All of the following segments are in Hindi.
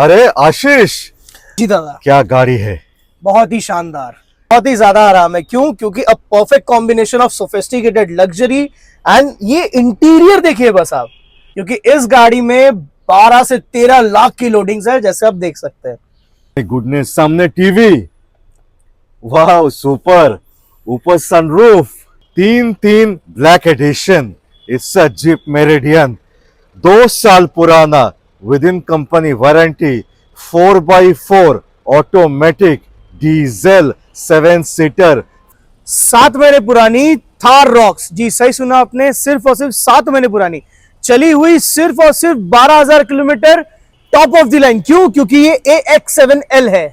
अरे आशीष, जी दादा, क्या गाड़ी है। बहुत ही शानदार, बहुत ही ज्यादा आराम है। क्यों? क्योंकि a perfect combination of sophisticated luxury and ये इंटीरियर देखिए बस आप, क्योंकि इस गाड़ी में 12 से 13 लाख की लोडिंग्स है, जैसे आप देख सकते हैं। गुडनेस, सामने टीवी, वाह सुपर, ऊपर सनरूफ, तीन तीन black edition. It's a Jeep Meridian, 2 साल पुराना, with in company warranty, 4x4 automatic diesel 7 seater. 7 महीने पुरानी थार रॉक्स, जी सही सुना आपने, सिर्फ और सिर्फ 7 महीने पुरानी, चली हुई सिर्फ और सिर्फ 12,000 kilometre, top of the line. क्यों? क्योंकि ये AX7L है।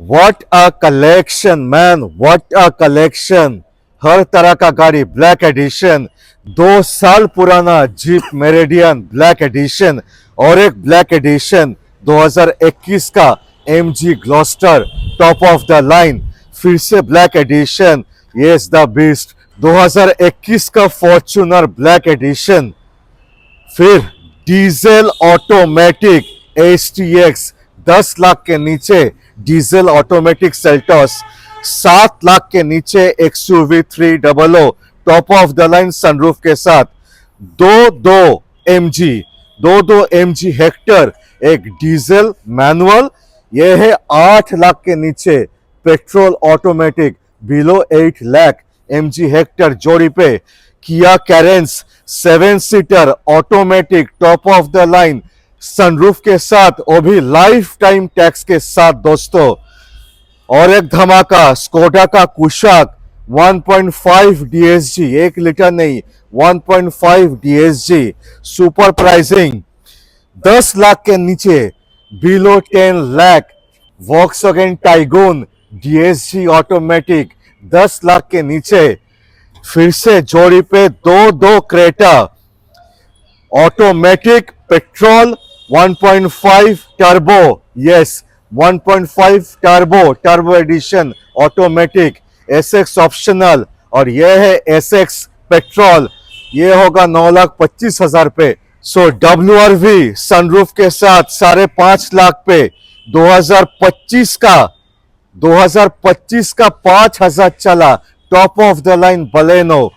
What a collection man, what a collection. हर तरह का गाड़ी ब्लैक एडिशन, 2 साल पुराना जीप मेरिडियन ब्लैक एडिशन, और एक ब्लैक एडिशन 2021 का MG Gloster top of the line. फिर से black edition, yes the beast, 2021 का फॉर्च्यूनर ब्लैक एडिशन। फिर डीजल ऑटोमेटिक STX, 10 लाख के नीचे डीजल ऑटोमेटिक सेल्टोस, 7 लाख के नीचे XUV 300 top of the line sunroof के साथ, दो MG हेक्टर, एक डीजल मैनुअल। यह है 8 लाख के नीचे petrol automatic below 8 lakh MG Hector जोड़ी पे। Kia Carens 7 seater automatic top of the line sunroof के साथ, वो भी लाइफ टाइम टैक्स के साथ दोस्तों। और एक धमाका, स्कोडा का कुशाक 1.5 DSG, 1 लीटर नहीं 1.5 DSG, सुपर प्राइसिंग, 10 लाख के नीचे below 10 lakh Volkswagen Taigun DSG automatic, 10 lakh के नीचे। फिर से जोड़ी पे दो Creta automatic petrol 1.5 turbo, yes 1.5 turbo edition automatic, SX optional, और यह है SX पेट्रोल। ये होगा 9,25,000 पे। सो WRV सनरूफ के साथ 5.5 लाख पे, 2025 का 5,000 चला, top of the line Baleno.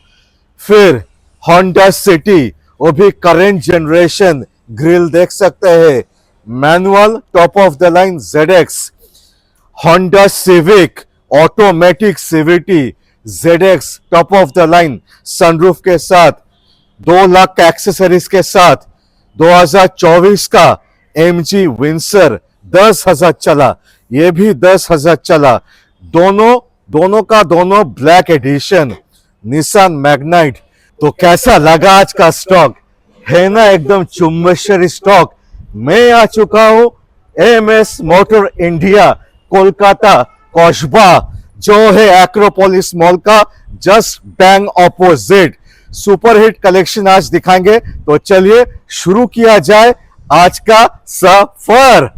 फिर होंडा सिटी, वो भी करेंट जनरेशन, ग्रिल देख सकते हैं, manual top of the line ZX। Honda civic automatic CVT ZX top of the line sunroof के साथ, 2 लाख का एक्सेसरीज के साथ, 2024 का MG विंसर 10,000 चला, ये भी 10,000 चला, दोनों का ब्लैक एडिशन। Nissan Magnite. तो कैसा लगा आज का स्टॉक, है ना एकदम चुम्बेश्वरी स्टॉक। मैं आ चुका हूं AMS मोटर इंडिया कोलकाता कौशबा, जो है एक्रोपोलिस मॉल का just bang opposite. Super hit collection आज दिखाएंगे, तो चलिए शुरू किया जाए आज का सफर।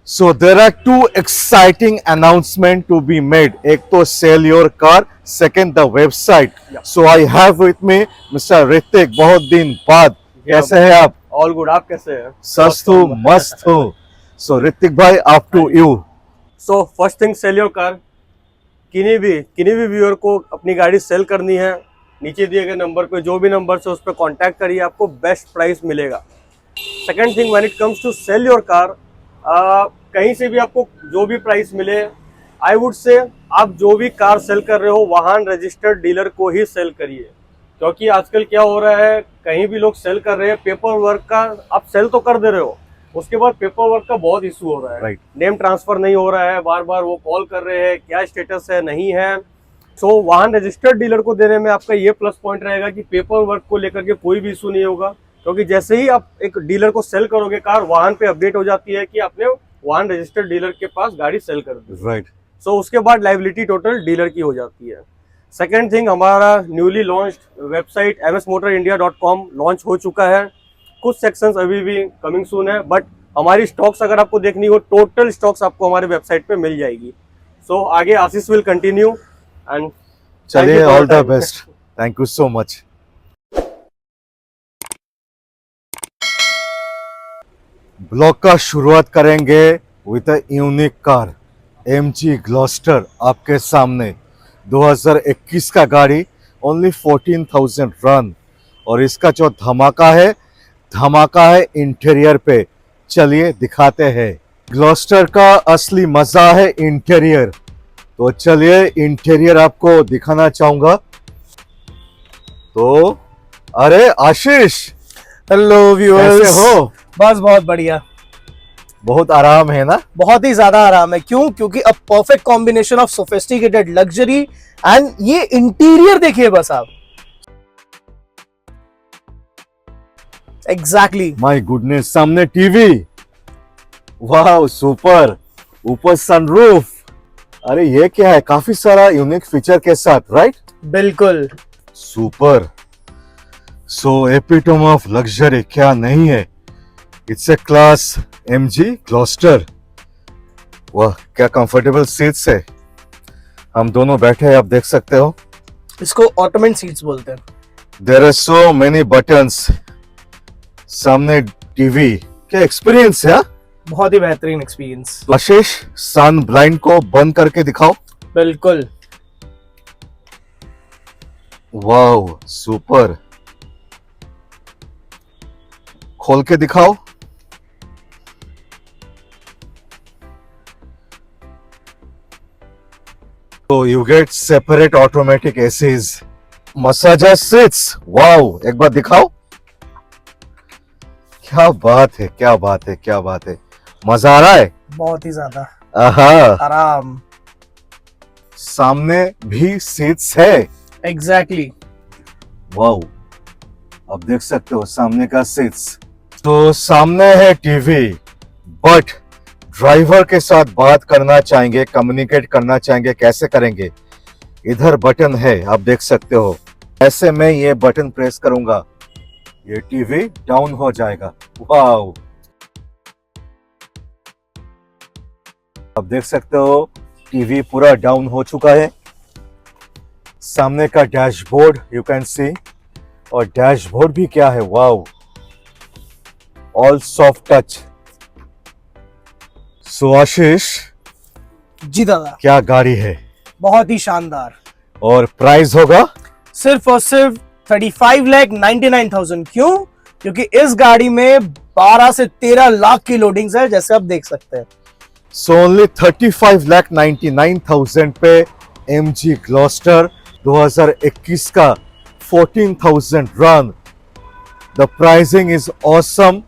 So there are 2 exciting announcements to be made. एक तो sell your car, second the website. Yeah. So I have with me Mr. Hrithik, बहुत दिन बाद। कैसे हैं आप? ऑल गुड, आप कैसे हैं? सस्त हूँ, मस्त हूँ। So ऋतिक भाई, up to you. So first thing, cell your car. किन्हीं भी व्यूअर को अपनी गाड़ी सेल करनी है, नीचे दिए गए नंबर पे, जो भी नंबर से उस पर कॉन्टैक्ट करिए, आपको बेस्ट प्राइस मिलेगा। Second thing, when it comes to sell your car, कहीं से भी आपको जो भी प्राइस मिले, आई वुड से आप जो भी कार सेल कर रहे हो वाहन रजिस्टर्ड डीलर को ही सेल करिए। क्योंकि आजकल क्या हो रहा है, कहीं भी लोग सेल कर रहे हैं, पेपर वर्क का आप सेल तो कर दे रहे हो, उसके बाद पेपर वर्क का बहुत इशू हो रहा है। Right. नेम ट्रांसफर नहीं हो रहा है, बार बार वो कॉल कर रहे हैं, क्या स्टेटस है, नहीं है। सो वाहन रजिस्टर्ड डीलर को देने में आपका ये प्लस पॉइंट रहेगा कि पेपर वर्क को लेकर के कोई भी इशू नहीं होगा। क्योंकि जैसे ही आप एक डीलर को सेल करोगे कार, वाहन पे अपडेट हो जाती है कि आपने वाहन रजिस्टर्ड डीलर के पास गाड़ी सेल कर दी। Right. सो उसके बाद लाइबिलिटी टोटल डीलर की हो जाती है। सेकेंड थिंग, हमारा newly launched website msmotorindia.com launch हो चुका है। कुछ सेक्शंस अभी भी कमिंग सून है, बट हमारी स्टॉक्स अगर आपको देखनी हो, टोटल स्टॉक्स आपको हमारे वेबसाइट पे मिल जाएगी। सो आगे आशीष विल कंटिन्यू एंड चलिए, all the best, thank you so much. Blog का शुरुआत करेंगे with a unique car MG Gloster आपके सामने। 2021 का गाड़ी, ओनली 14,000 रन, और इसका जो धमाका है इंटीरियर पे। चलिए दिखाते हैं। ग्लॉस्टर का असली मजा है इंटीरियर, तो चलिए इंटीरियर आपको दिखाना चाहूंगा। तो अरे आशीष, हेलो व्यूअर्स, कैसे हो? बस बहुत बढ़िया, बहुत आराम है ना? बहुत ही ज्यादा आराम है। क्यों? क्योंकि अब perfect combination of sophisticated luxury and ये इंटीरियर देखिए बस आप। एग्जैक्टली माय गुडनेस, सामने टीवी, वाह सुपर, ऊपर सनरूफ। अरे ये क्या है? काफी सारा यूनिक फीचर के साथ, राइट? बिल्कुल। Super. So epitome of luxury क्या नहीं है? It's a class MG Gloster. वाह क्या कंफर्टेबल सीट्स है, हम दोनों बैठे हैं, आप देख सकते हो। इसको ऑटोमेट सीट्स बोलते हैं। There are so many buttons, सामने टीवी। क्या एक्सपीरियंस है? बहुत ही बेहतरीन एक्सपीरियंस। आशीष, सन ब्लाइंड को बंद करके दिखाओ। बिल्कुल। वाओ सुपर, खोल के दिखाओ। तो you get separate automatic ACs, massager seats. Wow, एक बार दिखाओ। क्या बात है, क्या बात है, क्या बात है, मजा आ रहा है। बहुत ही ज्यादा आहा, आराम। सामने भी सीट्स है। एग्जैक्टली। वाओ, आप देख सकते हो सामने का सीट्स। तो सामने है टीवी, बट ड्राइवर के साथ बात करना चाहेंगे, कम्युनिकेट करना चाहेंगे, कैसे करेंगे? इधर बटन है, आप देख सकते हो। ऐसे में ये बटन प्रेस करूंगा, ये टीवी डाउन हो जाएगा। वाओ, आप देख सकते हो टीवी पूरा डाउन हो चुका है। सामने का डैशबोर्ड यू कैन सी, और डैशबोर्ड भी क्या है, वाओ, ऑल सॉफ्ट टच। सो आशीष, जी दादा, क्या गाड़ी है, बहुत ही शानदार। और प्राइस होगा सिर्फ और सिर्फ 35,99,000। क्यों? क्योंकि इस गाड़ी में 12 से 13 लाख की लोडिंग्स है, जैसे आप देख सकते हैं। सो ओनली 35,99,000 पे MG ग्लॉस्टर 2021 का 14,000 run. The pricing is awesome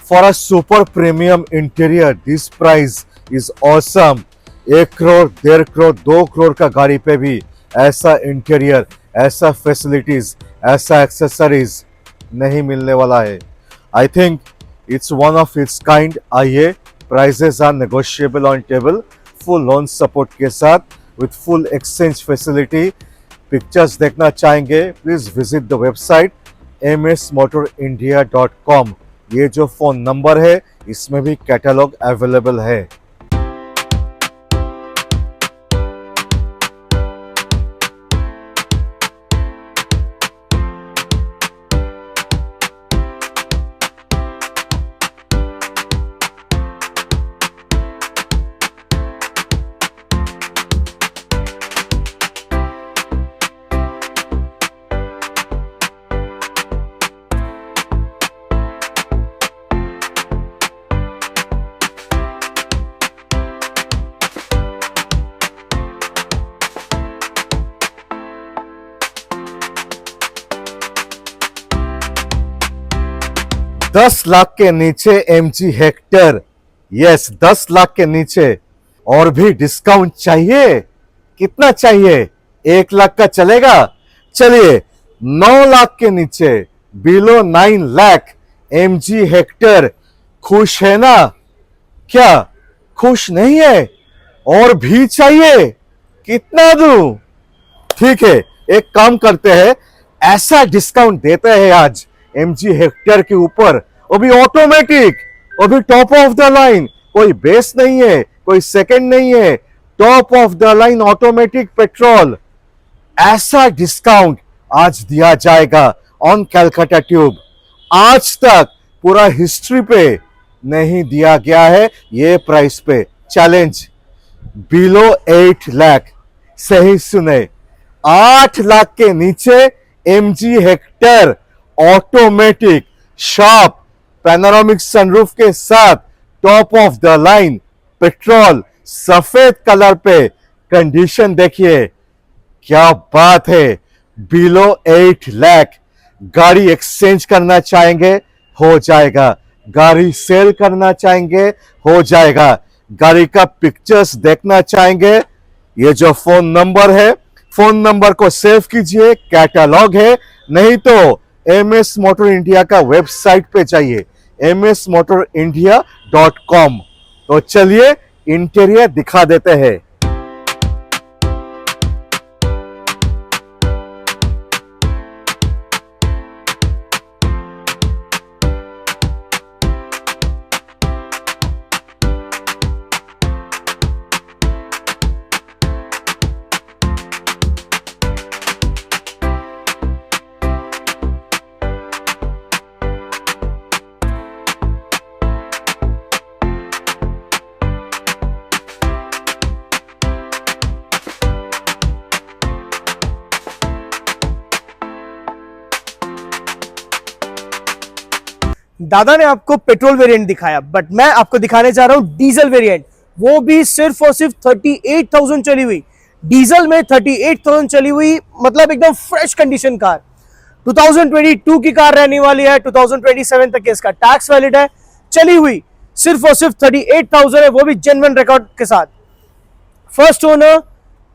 for a super premium interior. This price is awesome. 1 crore, 1.5 crore, 2 crore का गाड़ी पे भी ऐसा इंटीरियर, ऐसा फैसिलिटीज, ऐसा एक्सेसरीज नहीं मिलने वाला है। I think it's one of its kind. आइए, prices are negotiable on table, full loan support के साथ, with full exchange facility. Pictures देखना चाहेंगे, please visit the website msmotorindia.com। ये जो फोन नंबर है, इसमें भी कैटलॉग अवेलेबल है। $10 लाख के नीचे MG हेक्टर, यस 10 लाख के नीचे। और भी डिस्काउंट चाहिए? कितना चाहिए? 1 लाख का चलेगा? चलिए 9 लाख के नीचे, बिलो 9 लाख MG हेक्टर। खुश है ना? क्या खुश नहीं है? और भी चाहिए? कितना दूं? ठीक है, एक काम करते हैं, ऐसा डिस्काउंट देते हैं आज MG हेक्टर के ऊपर, वो भी ऑटोमेटिक, वो भी टॉप ऑफ द लाइन। कोई बेस नहीं है, कोई सेकंड नहीं है, top of the line automatic petrol. ऐसा डिस्काउंट आज दिया जाएगा ऑन कैलकाटा ट्यूब, आज तक पूरा हिस्ट्री पे नहीं दिया गया है ये प्राइस पे। चैलेंज बिलो 8 लाख, सही सुने, 8 लाख के नीचे MG Hector automatic sharp panoramic sunroof के साथ top of the line petrol सफेद कलर पे। कंडीशन देखिए, क्या बात है, बिलो 8 लाख। गाड़ी एक्सचेंज करना चाहेंगे हो जाएगा, गाड़ी सेल करना चाहेंगे हो जाएगा, गाड़ी का पिक्चर्स देखना चाहेंगे, ये जो फोन नंबर है, फोन नंबर को सेव कीजिए, कैटलॉग है, नहीं तो MS मोटर इंडिया का वेबसाइट पे जाइए msmotorindia.com। तो चलिए इंटीरियर दिखा देते हैं। दादा ने आपको पेट्रोल वेरिएंट दिखाया, बट मैं आपको दिखाने जा रहा हूं डीजल वेरिएंट, वो भी सिर्फ और सिर्फ 38,000 चली हुई। डीजल में 38,000 चली हुई, मतलब एकदम फ्रेश कंडीशन कार। 2022 की कार रहने वाली है, 2027 तक इसका टैक्स वैलिड है। चली हुई सिर्फ और सिर्फ 38,000 है, वो भी जेन्युइन रिकॉर्ड के साथ। First owner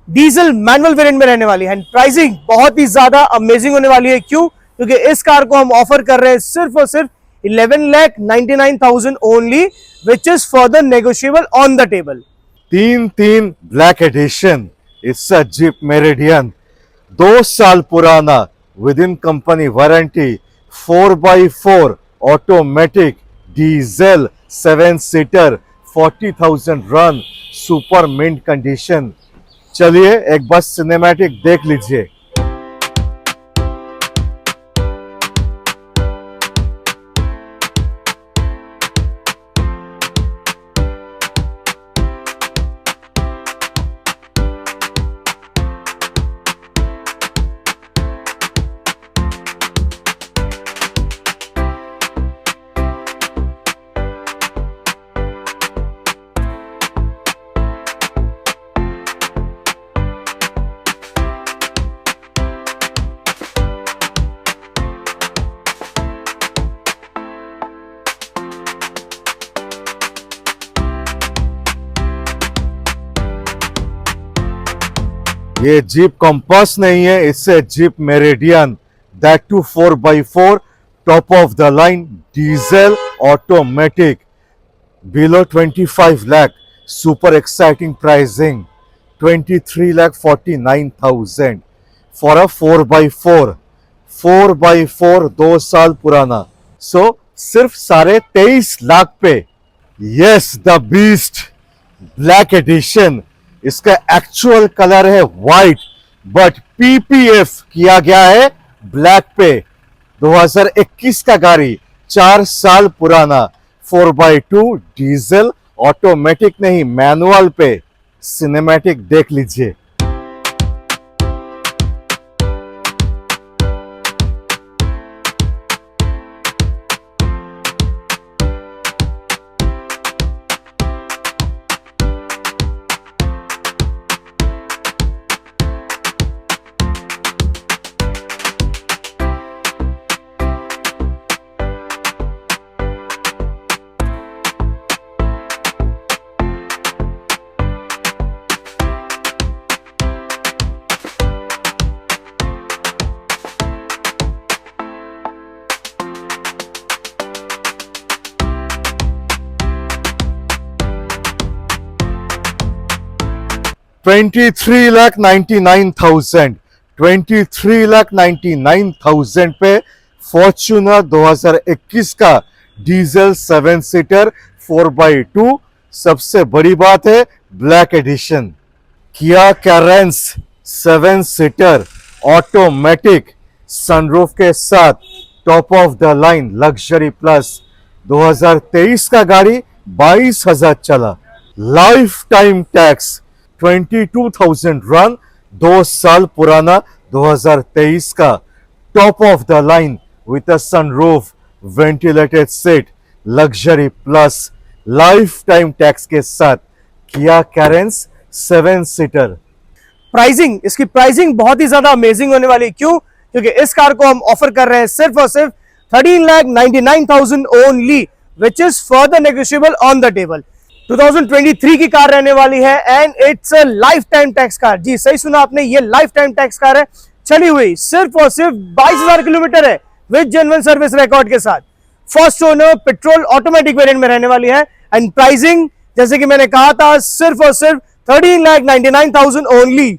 diesel manual variant में रहने वाली है। प्राइसिंग बहुत ही ज्यादा अमेजिंग होने वाली है। क्यों? क्योंकि इस कार को हम ऑफर कर रहे हैं सिर्फ और सिर्फ 11,99,000 only, which is further negotiable on the table. 3 black edition, it's a Jeep Meridian, 2 साल पुराना, with in company warranty, 4x4 automatic diesel 7 seater, 40,000 run, super mint condition. चलिए एक बार सिनेमैटिक देख लीजिए। ये जीप कंपास नहीं है, इससे Jeep Meridian, that too 4x4 top of the line diesel automatic, below 25 lakh, super exciting pricing 23,49,000 for a 4x4 2 साल पुराना। सो सिर्फ 23.5 लाख पे। Yes, the beast black edition, इसका एक्चुअल कलर है व्हाइट, बट PPF किया गया है ब्लैक पे। 2021 का गाड़ी, 4 साल पुराना, 4x2 डीजल ऑटोमेटिक नहीं मैनुअल पे। सिनेमैटिक देख लीजिए। $23,99,000 पे फॉर्च्यूनर 2021 का डीजल 7 सीटर 4x2। सबसे बड़ी बात है black edition. Kia Carens 7 seater automatic sunroof के साथ top of the line luxury plus 2023 का गाड़ी 22,000 चला। लाइफ टाइम टैक्स 22,000 रन, 2 साल पुराना 2023 का top of the line with a sunroof, ventilated seat, luxury plus life time tax के साथ किया कैरेंस 7 सीटर। प्राइसिंग, इसकी प्राइसिंग बहुत ही ज्यादा अमेजिंग होने वाली है। क्यों? क्योंकि इस कार को हम ऑफर कर रहे हैं सिर्फ और सिर्फ 13,99,000 only, which is further negotiable on the table. 2023 की कार रहने वाली है and it's a lifetime tax car. जी सही सुना आपने, ये लाइफ टाइम टैक्स कार है, चली हुई सिर्फ और सिर्फ 22,000 किलोमीटर है विद जेन्युइन सर्विस रिकॉर्ड के साथ। First owner petrol automatic variant में रहने वाली है एंड प्राइसिंग जैसे कि मैंने कहा था सिर्फ और सिर्फ 13,99,000 ओनली।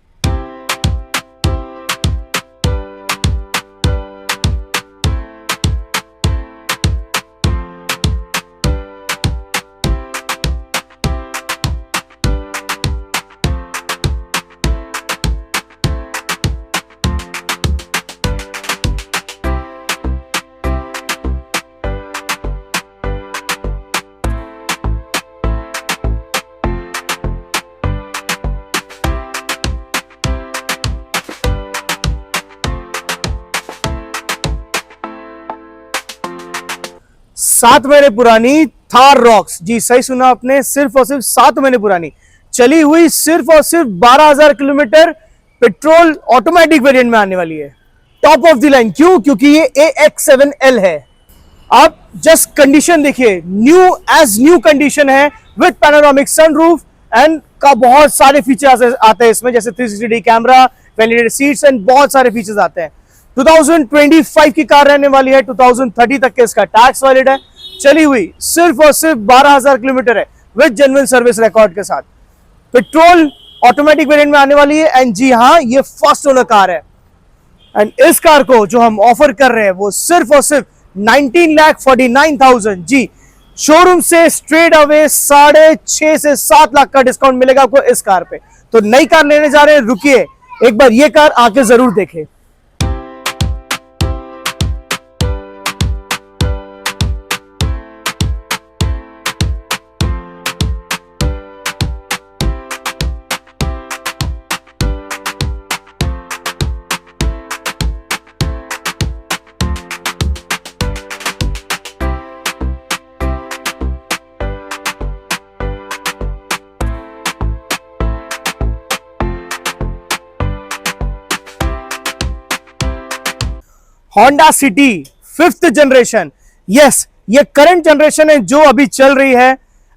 सात महीने पुरानी थार रॉक्स, जी सही सुना आपने, सिर्फ और सिर्फ 7 महीने पुरानी, चली हुई सिर्फ और सिर्फ 12,000 किलोमीटर, पेट्रोल ऑटोमेटिक वेरिएंट में आने वाली है, टॉप ऑफ द लाइन। क्यों? क्योंकि ये AX7L है। आप जस्ट कंडीशन देखिए, न्यू एज न्यू कंडीशन है विद पैनोरामिक सनरूफ एंड का बहुत सारे फीचर्स आते हैं इसमें, जैसे 360 कैमरा, वेंटिलेटेड सीट्स एंड बहुत सारे फीचर्स आते हैं। 2025 की कार रहने वाली है, 2030 तक के इसका टैक्स वैलिड है, चली हुई सिर्फ और सिर्फ 12,000 किलोमीटर है विद जेन्युइन सर्विस रिकॉर्ड के साथ, पेट्रोल ऑटोमेटिक वेरिएंट में आने वाली है एंड जी हाँ, ये फर्स्ट ओनर कार है। एंड इस कार को जो हम ऑफर कर रहे हैं वो सिर्फ और सिर्फ 19,49,000। जी, शोरूम से स्ट्रेट अवे 6.5 से 7 लाख का डिस्काउंट मिलेगा आपको इस कार पे। तो नई कार लेने जा रहे हैं, रुकिए एक बार ये कार आके जरूर देखें। Honda city 5th generation, yes ये करंट जनरेशन है जो अभी चल रही है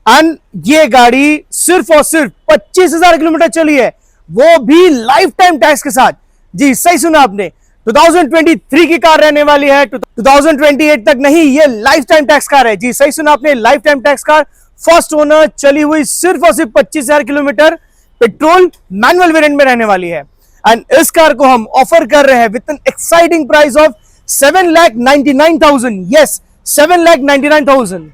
एंड ये गाड़ी सिर्फ और सिर्फ 25,000 किलोमीटर चली है, वो भी लाइफ टाइम टैक्स के साथ। जी सही सुना आपने, 2023 की कार रहने वाली है, 2028 तक नहीं, ये लाइफ टाइम टैक्स कार है। जी सही सुना आपने, life time tax car, first owner, चली हुई सिर्फ और सिर्फ 25,000 किलोमीटर, पेट्रोल मैनुअल वेरिएंट में रहने वाली है एंड इस कार को हम ऑफर कर रहे हैं with an exciting price of 7,99,000। Yes, 7,99,000।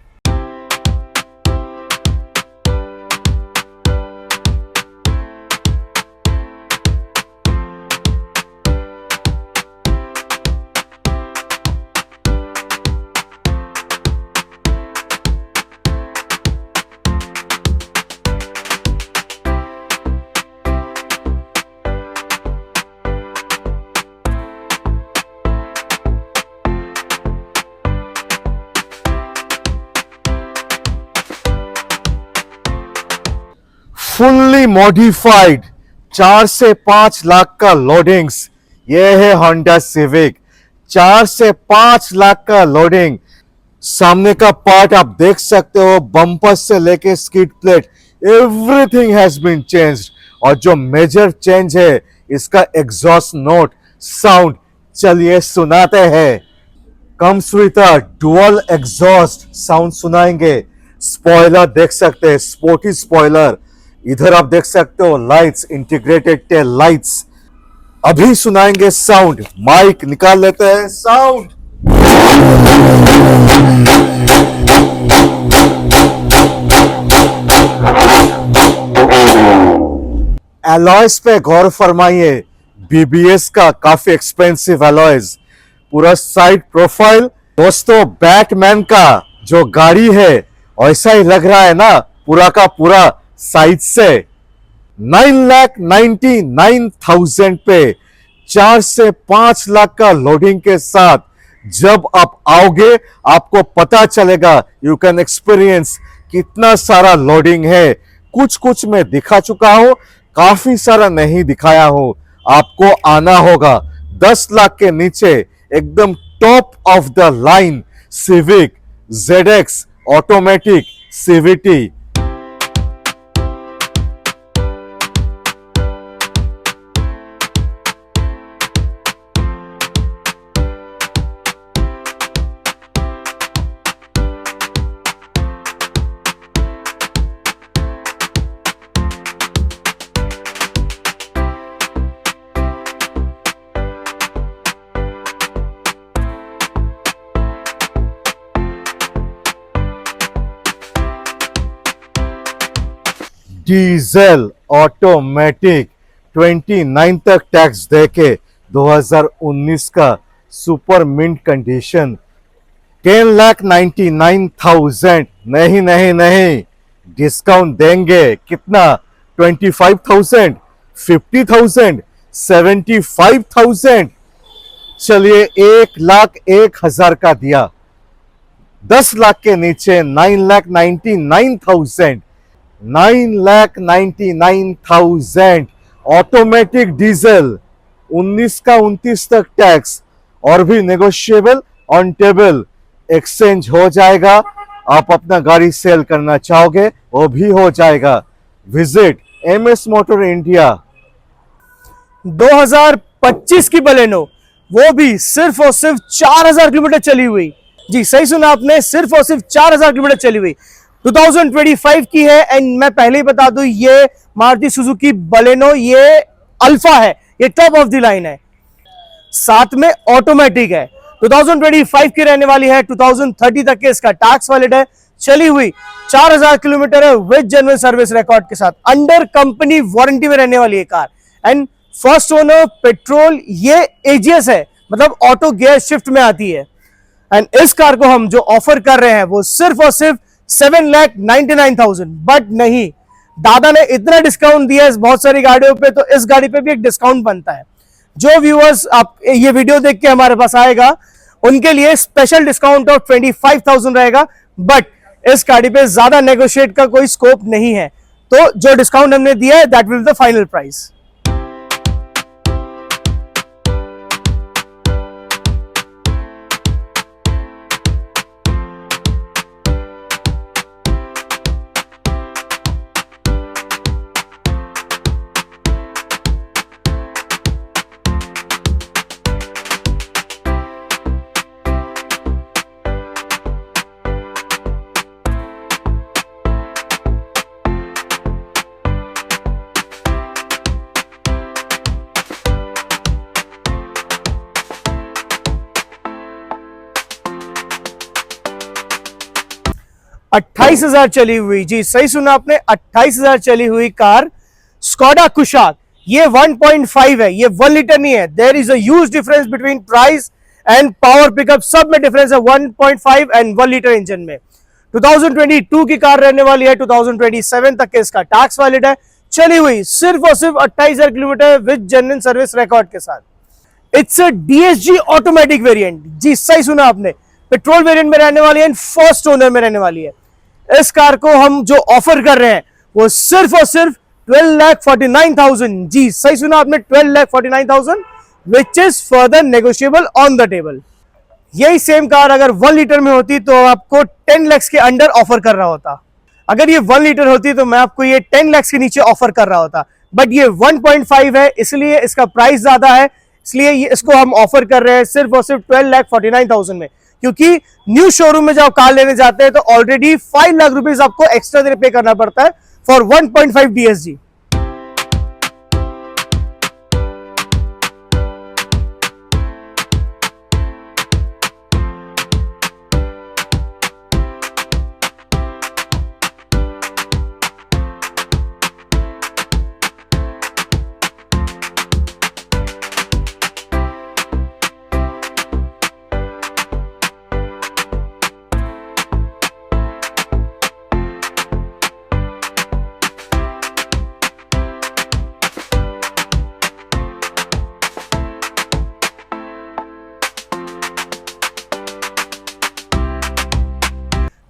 Fully modified 4 से 5 लाख का लोडिंग्स, ये है होंडा सिविक। 4 से 5 लाख का लोडिंग, सामने का पार्ट आप देख सकते हो, बम्पर से लेके skid plate, everything has been changed. और जो मेजर चेंज है इसका एग्जॉस्ट नोट साउंड, चलिए सुनाते हैं। Comes with a dual exhaust sound सुनाएंगे। स्पॉइलर देख सकते हैं, स्पोर्टी स्पॉइलर। इधर आप देख सकते हो लाइट्स, इंटीग्रेटेड टेल लाइट्स। अभी सुनाएंगे साउंड, माइक निकाल लेते हैं, साउंड। एलॉयज पे गौर फरमाइए, बीबीएस का काफी एक्सपेंसिव एलॉयज, पूरा साइड प्रोफाइल। दोस्तों बैटमैन का जो गाड़ी है ऐसा ही लग रहा है ना, पूरा का पूरा साइड से। 9,99,000 पे 4 से 5 लाख का लोडिंग के साथ जब आप आओगे आपको पता चलेगा, यू कैन एक्सपीरियंस कितना सारा लोडिंग है। कुछ कुछ मैं दिखा चुका हूं, काफी सारा नहीं दिखाया हूं, आपको आना होगा। 10 लाख के नीचे एकदम top of the line civic ZX automatic CVT। Diesel automatic 29 तक टैक्स देके 2019 का सुपर मिंट कंडीशन। 10,99,000 नहीं नहीं नहीं, डिस्काउंट देंगे कितना? 25,000, 50,000, 75,000। चलिए 1,01,000 का दिया। 10 लाख के नीचे 9,99,000, 9,99,000 ऑटोमेटिक डीजल। 19 का 29 तक टैक्स और भी नेगोशिएबल, ऑन टेबल। एक्सचेंज हो जाएगा, आप अपना गाड़ी सेल करना चाहोगे वो भी हो जाएगा। Visit MS motor India. 2025 की बलेनो, वो भी सिर्फ और सिर्फ 4,000 किलोमीटर चली हुई। जी सही सुना आपने, सिर्फ और सिर्फ 4,000 किलोमीटर चली हुई। 2025 की है। एंड मैं पहले ही बता दूं, ये मारुति सुजुकी बलेनो ये अल्फा है, ये टॉप ऑफ द लाइन है, साथ में ऑटोमेटिक है। 2025 की रहने वाली है, 2030 तक के इसका टैक्स वैलिड है। चली हुई 4,000 किलोमीटर है विद जेन्युइन सर्विस रिकॉर्ड के साथ, अंडर कंपनी वारंटी में रहने वाली है car. And first owner, petrol, ये AGS है, मतलब ऑटो गियर शिफ्ट में आती है। एंड इस कार को हम जो ऑफर कर रहे हैं वो सिर्फ और सिर्फ 7,99,000। बट नहीं, दादा ने इतना डिस्काउंट दिया है बहुत सारी गाड़ियों पे, तो इस गाड़ी पे भी एक डिस्काउंट बनता है। जो व्यूअर्स आप ये वीडियो देख के हमारे पास आएगा उनके लिए स्पेशल डिस्काउंट ऑफ 25,000 रहेगा। बट इस गाड़ी पे ज्यादा नेगोशिएट का कोई स्कोप नहीं है, तो जो डिस्काउंट हमने दिया है that will the final price. अट्ठाईस 28,000 चली हुई, जी सही सुना आपने, 28,000 चली हुई कार स्कोडा कुशाक। ये 1.5 है, ये 1 लीटर नहीं है। There is a huge difference between price and power pickup, सब में डिफरेंस है 1.5 एंड 1 लीटर इंजन में। 2022 की कार रहने वाली है, 2027 तक के इसका टैक्स वैलिड है। चली हुई सिर्फ और सिर्फ 28,000 kilometre with genuine service record के साथ। It's a DSG automatic variant, जी सही सुना आपने, पेट्रोल वेरिएंट में रहने वाली है, फर्स्ट ओनर में रहने वाली है। इस कार को हम जो ऑफर कर रहे हैं वो सिर्फ और सिर्फ 12,49,000, जी सही सुना आपने, 12,49,000, विच is further negotiable on the table. यही सेम कार अगर 1 लीटर में होती तो आपको 10 लाख के अंडर ऑफर कर रहा होता। अगर ये 1 लीटर होती तो मैं आपको ये 10 लाख के नीचे ऑफर कर रहा होता। बट ये 1.5 है, इसलिए इसका प्राइस ज्यादा है, इसलिए इसको हम ऑफर कर रहे हैं सिर्फ और सिर्फ 12,49,000 में। क्योंकि न्यू शोरूम में जब कार लेने जाते हैं तो ऑलरेडी 5 लाख रुपीज आपको एक्स्ट्रा पे करना पड़ता है फॉर 1.5 DSG।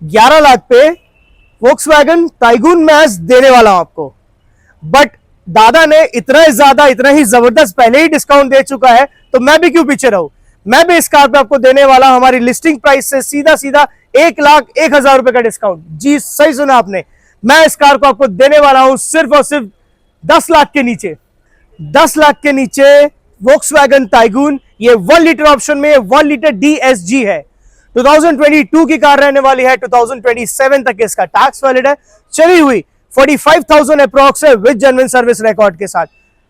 11 लाख पे Volkswagen Tiguan मैं देने वाला हूं आपको। बट दादा ने इतना ही जबरदस्त पहले ही डिस्काउंट दे चुका है, तो मैं भी क्यों पीछे रहूं। मैं भी इस कार पे आपको देने वाला हूं हमारी लिस्टिंग प्राइस से सीधा 1,01,000 रुपए का डिस्काउंट। जी सही सुना आपने, मैं इस कार को आपको देने वाला हूं सिर्फ और सिर्फ 10 लाख के नीचे। 10 लाख के नीचे Volkswagen Tiguan, ये 1 लीटर ऑप्शन में 1 लीटर DSG है। 2022 की कार रहने वाली है, 2027 तक इसका टैक्स वैलिड है। चली हुई 45,000 अप्रॉक्स है विद जेन्युइन सर्विस रिकॉर्ड के साथ।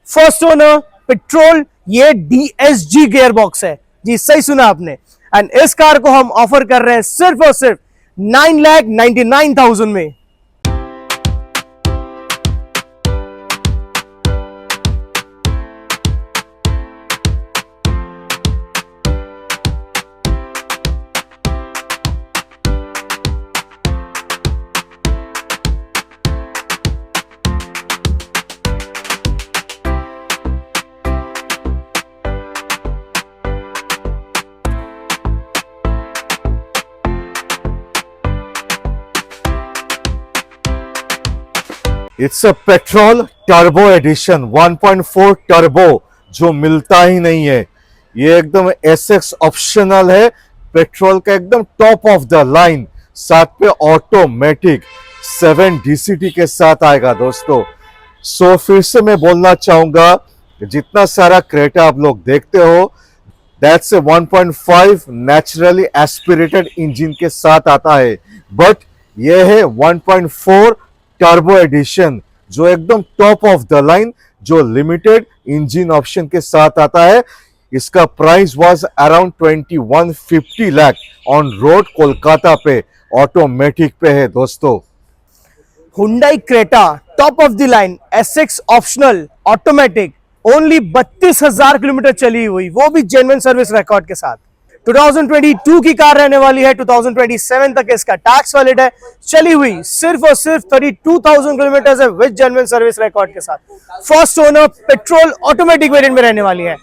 फर्स्ट ओनर, पेट्रोल, ये DSG गियर बॉक्स है। जी सही सुना आपने। एंड इस कार को हम ऑफर कर रहे हैं सिर्फ और सिर्फ 9,99,000 में। It's a petrol turbo edition 1.4 turbo, जो मिलता ही नहीं है। ये एकदम एसएक्स ऑप्शनल है, पेट्रोल का एकदम टॉप ऑफ द लाइन, साथ पे ऑटोमेटिक 7 DCT के साथ आएगा दोस्तों। सो फिर से मैं बोलना चाहूंगा, जितना सारा क्रेटा आप लोग देखते हो, that's a 1.5 naturally aspirated engine के साथ आता है, बट ये है 1.4 टर्बो एडिशन, जो एकदम टॉप ऑफ द लाइन, जो लिमिटेड इंजन ऑप्शन के साथ आता है। इसका price was around 2150 lakh on road Kolkata पे, ऑटोमेटिक पे है दोस्तों। Hyundai Creta top of the line SX optional automatic, only 32,000 kilometre चली हुई, वो भी जेन्युइन सर्विस रिकॉर्ड के साथ। 2022 की कार रहने वाली है, 2027 तक इसका टैक्स वैलिड है। चली हुई सिर्फ और सिर्फ 32,000 किलोमीटर है विद जेन्युइन सर्विस रिकॉर्ड के साथ। First owner, petrol, automatic variant में रहने वाली है।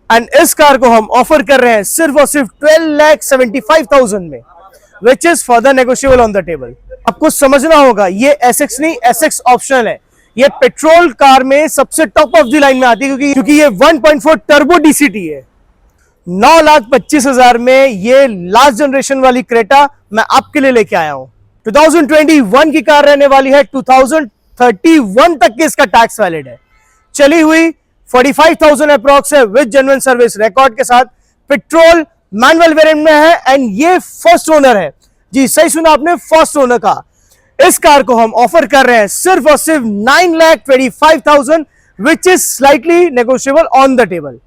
एंड इस कार को हम ऑफर कर रहे हैं सिर्फ और सिर्फ 12,75,000 में, विच is further negotiable on the table. आपको समझना होगा, ये एसएक्स नहीं, एसएक्स ऑप्शनल है। ये पेट्रोल कार में सबसे टॉप ऑफ द लाइन में आती है, क्योंकि ये 1.4 टर्बो डीसीटी है। 9,25,000 में ये लास्ट जनरेशन वाली क्रेटा मैं आपके लिए लेके आया हूं। 2021 की कार रहने वाली है, 2031 तक के इसका टैक्स वैलिड है। चली हुई 45,000 अप्रॉक्स है विद जेन्युइन सर्विस रिकॉर्ड के साथ। पेट्रोल मैनुअल वेरिएंट में है एंड ये फर्स्ट ओनर है। जी सही सुना आपने, फर्स्ट ओनर का। इस कार को हम ऑफर कर रहे हैं सिर्फ और सिर्फ 9,25,000, which is slightly negotiable on the table.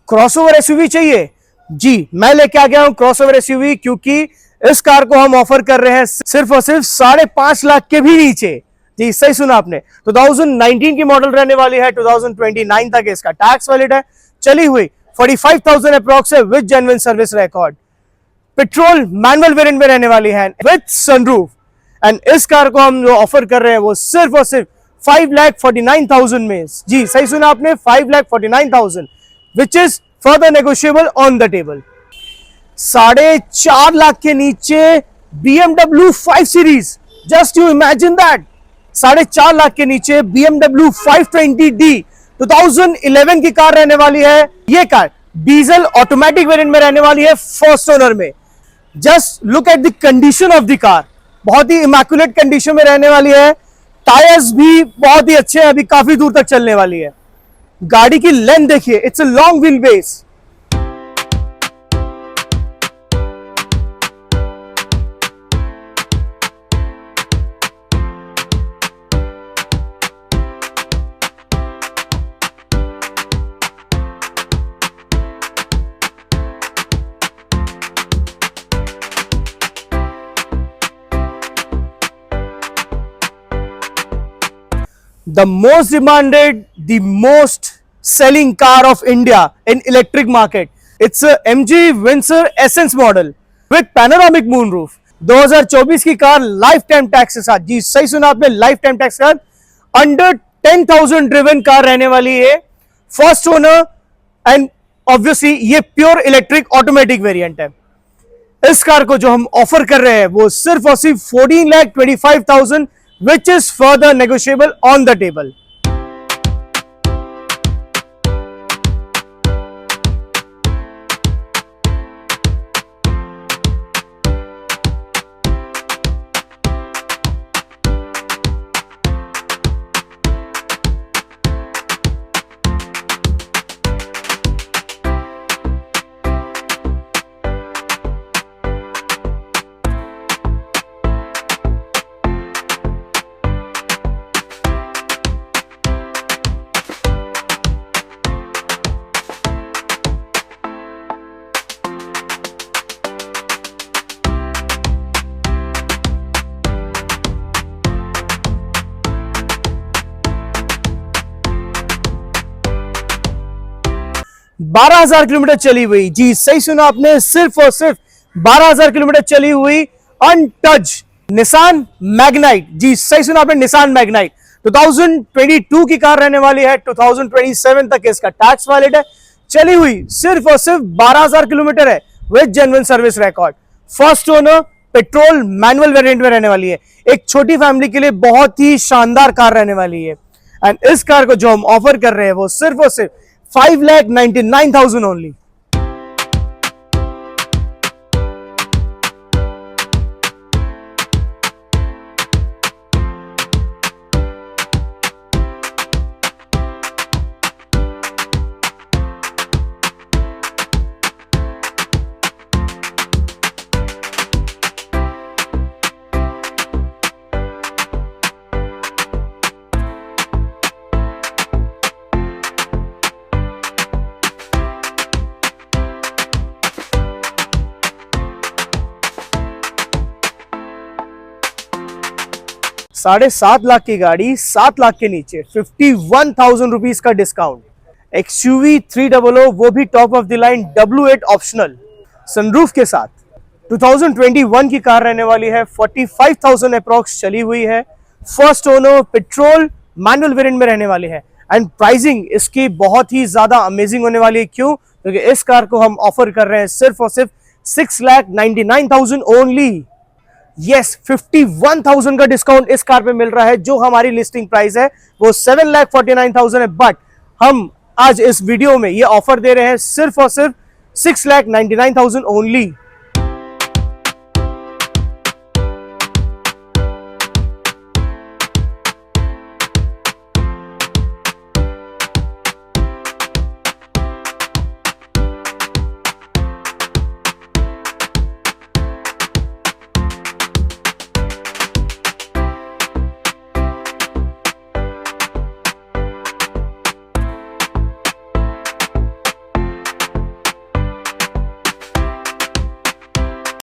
Crossover SUV चाहिए? जी मैं लेके आ गया हूं क्रॉसओवर एसयूवी, क्योंकि इस कार को हम ऑफर कर रहे हैं सिर्फ और सिर्फ 5.5 लाख के भी नीचे। जी सही सुना आपने। 2019 की मॉडल रहने वाली है, 2029 तक इसका टैक्स वैलिड है। चली हुई 45,000 अप्रॉक्स है with genuine service record. Petrol manual variant में रहने वाली है विद सनरूफ। एंड इस कार को हम जो ऑफर कर रहे हैं वो सिर्फ और सिर्फ 5,49,000 में। जी सही सुना आपने, 5,49,000, विच is further negotiable on the table. 4.5 lakh के नीचे BMW 5 series, just you imagine that. 4.5 lakh के नीचे BMW 520D 2011 की कार रहने वाली है। ये कार डीजल ऑटोमेटिक वेरिएंट में रहने वाली है, फर्स्ट ओनर में। Just look at the condition of the car, बहुत ही इमैक्युलेट कंडीशन में रहने वाली है। टायर्स भी बहुत ही अच्छे हैं, अभी काफी दूर तक चलने वाली है। गाड़ी की लेंथ देखिए, it's a long wheel base. The most demanded, the most selling car of India in electric market. It's a MG Windsor Essence model with panoramic moonroof. 2024 की कार लाइफ टाइम टैक्स के साथ। जी सही सुना आपने, लाइफ टाइम टैक्स के साथ। अंडर 10,000 ड्रिवन कार रहने वाली है, फर्स्ट ओनर, एंड ऑब्वियसली ये प्योर इलेक्ट्रिक ऑटोमेटिक वेरिएंट है। इस कार को जो हम ऑफर कर रहे हैं वो सिर्फ और सिर्फ 14,25,000 which is further negotiable on the table. बारह 12,000 किलोमीटर चली हुई, जी सही सुना आपने, सिर्फ और सिर्फ 12,000 किलोमीटर चली हुई अनटच निसान मैग्नाइट, जी सही सुना आपने, निसान मैग्नाइट 2022 की कार रहने वाली है। 2027 तक इसका टैक्स वैलिड है। चली हुई सिर्फ और सिर्फ 12,000 किलोमीटर है with genuine service record. First owner, petrol manual variant में रहने वाली है। एक छोटी फैमिली के लिए बहुत ही शानदार कार रहने वाली है। एंड इस कार को जो हम ऑफर कर रहे हैं वो सिर्फ और सिर्फ 5,99,000 ओनली। $7.5 लाख की गाड़ी 7 लाख के नीचे, 51,000 रुपीज का डिस्काउंट। XUV 300 वो भी top of the line W8 optional sunroof के साथ। 2021 की कार रहने वाली है। 45,000 अप्रॉक्स चली हुई है। First owner, petrol manual variant में रहने वाली है। एंड प्राइसिंग इसकी बहुत ही ज्यादा अमेजिंग होने वाली है। क्यों? क्योंकि इस कार को हम ऑफर कर रहे हैं सिर्फ और सिर्फ 6,99,000 ओनली। यस, 51,000 का डिस्काउंट इस कार पे मिल रहा है। जो हमारी लिस्टिंग प्राइस है वो 7,49,000 है, बट हम आज इस वीडियो में ये ऑफर दे रहे हैं सिर्फ और सिर्फ 6,99,000 ओनली।